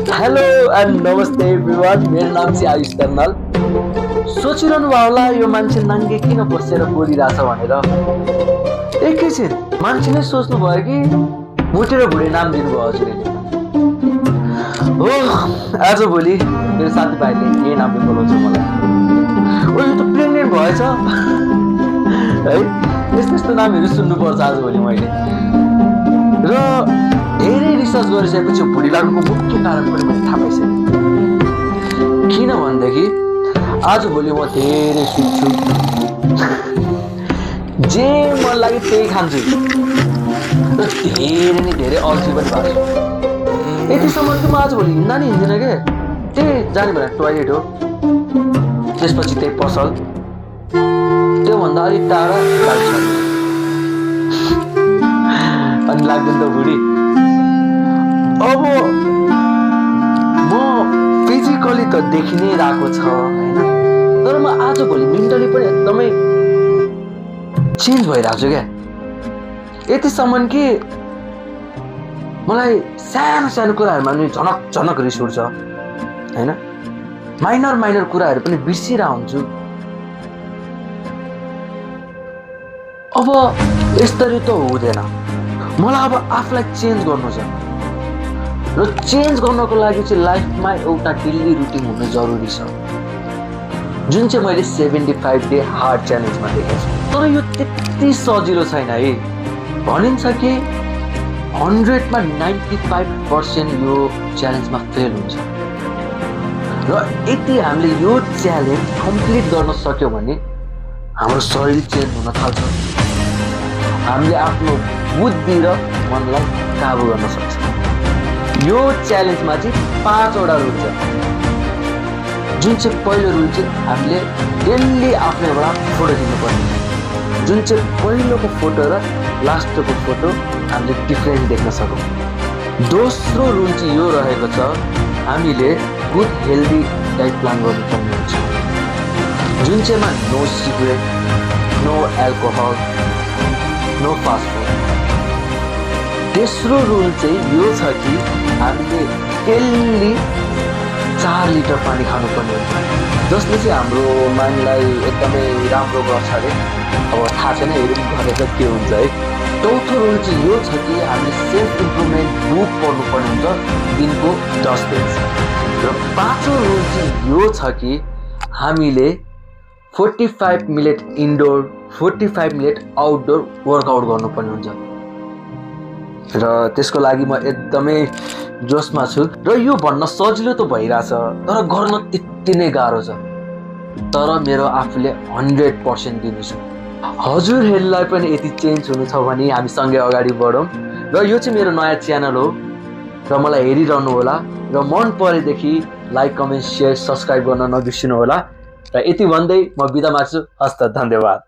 Hello and नमस्ते everyone, मेरो नाम चाहिँ आयुष कर्नाल। सोचिरहनु भयो होला यो मान्छे नाङ्गे किन बसेर बोलिरहेछ भनेर। एकैछिन मान्छे नै सोच्नु भयो कि मोटे र भुँडे नाम दिनुभयो हजुरले हो। आजभोलि मेरो साथीभाइले यही नामले बोलाउँछ मलाई। ओ यो त प्रेग्नेन्ट भएछ है। यस्तो यस्तो नामहरू सुन्नुपर्छ आजभोलि मैले। र धेरै रिसर्च गरिसकेपछि भुँडी लाग्नुको मुख्य कारण पनि मैले थाहा पाइसकेँ। किन भनेदेखि आजभोलि म धेरै सुत्छु, जे मन लाग्यो त्यही खान्छु र धेरै नै धेरै अल्छी पनि भएको छु। यतिसम्म कि म आजभोलि हिँड्दा नि हिँड्दिनँ क्या। त्यही जाने भने टोयलेट हो, त्यसपछि त्यही पसल, त्योभन्दा अलिक टाढा लाग्छ अनि लाग्दैन त भुँडी। अब म फिजिकली त देखि नै रहेको छ होइन, तर म आजभोलि मेन्टली पनि एकदमै चेन्ज भइरहेको छु क्या। यतिसम्म कि मलाई सानो सानो कुराहरूमा पनि झनक झनक रिस उठ्छ होइन। माइनर कुराहरू पनि बिर्सिरहेको हुन्छु। अब यसरी त हुँदैन, मलाई अब आफूलाई चेन्ज गर्नु छ र चेन्ज गर्नको लागि चाहिँ लाइफमा एउटा डेली रुटिन हुनु जरुरी छ, जुन चाहिँ मैले 75 डे हार्ड च्यालेन्जमा देखेको छु। तर यो त्यति सजिलो छैन है। भनिन्छ कि 100मा 95% यो च्यालेन्जमा फेल हुन्छ र यदि हामीले यो च्यालेन्ज कम्प्लिट गर्न सक्यो भने हाम्रो शरीर चेन्ज हुन थाल्छ। हामीले आफ्नो बुद्धि र मनलाई काबु गर्न सक्छ। यो च्यालेन्जमा चाहिँ 5वटा रुल छ, जुन चाहिँ पहिलो रुल चाहिँ हामीले डेली आफ्नैबाट फोटो दिनुपर्ने, जुन चाहिँ पहिलोको फोटो र लास्टको फोटो हामीले डिफ्रेन्ट देख्न सकौँ। दोस्रो रुल चाहिँ यो रहेको छ, हामीले गुड हेल्दी डाइट प्लान गर्नुपर्ने हुन्छ, जुन चाहिँमा no cigarette, no alcohol, no fast food. तेस्रो रुल चाहिँ यो छ कि हामीले डेली 4 लिटर पानी खानुपर्ने हुन्छ, जसले चाहिँ हाम्रो माइन्डलाई एकदमै राम्रो गर्छ अरे। अब थाहा छैन हेरौँ गरेर के हुन्छ है। चौथो रुल चाहिँ यो छ कि हामीले सेल्फ इम्प्रुभमेन्ट बुक पढ्नुपर्ने हुन्छ दिनको 10 पेज। र 5औँ रुल चाहिँ यो छ कि हामीले 45 minute indoor 45 minute outdoor workout गर्नुपर्ने हुन्छ। र त्यसको लागि म एकदमै जोसमा छु। र यो भन्न सजिलो त भइरहेछ, तर गर्न त्यति नै गाह्रो छ। तर मेरो आफूले 100% दिनेछु। हजुरहरूलाई पनि यति चेन्ज हुनु छ भने हामी सँगै अगाडि बढौँ। र यो चाहिँ मेरो नयाँ च्यानल हो र मलाई हेरिरहनु होला। र मन परेदेखि लाइक, कमेन्ट, सेयर, सब्सक्राइब गर्न नबिर्सिनु होला। र यति भन्दै म बिदा माग्छु। हस्त, धन्यवाद।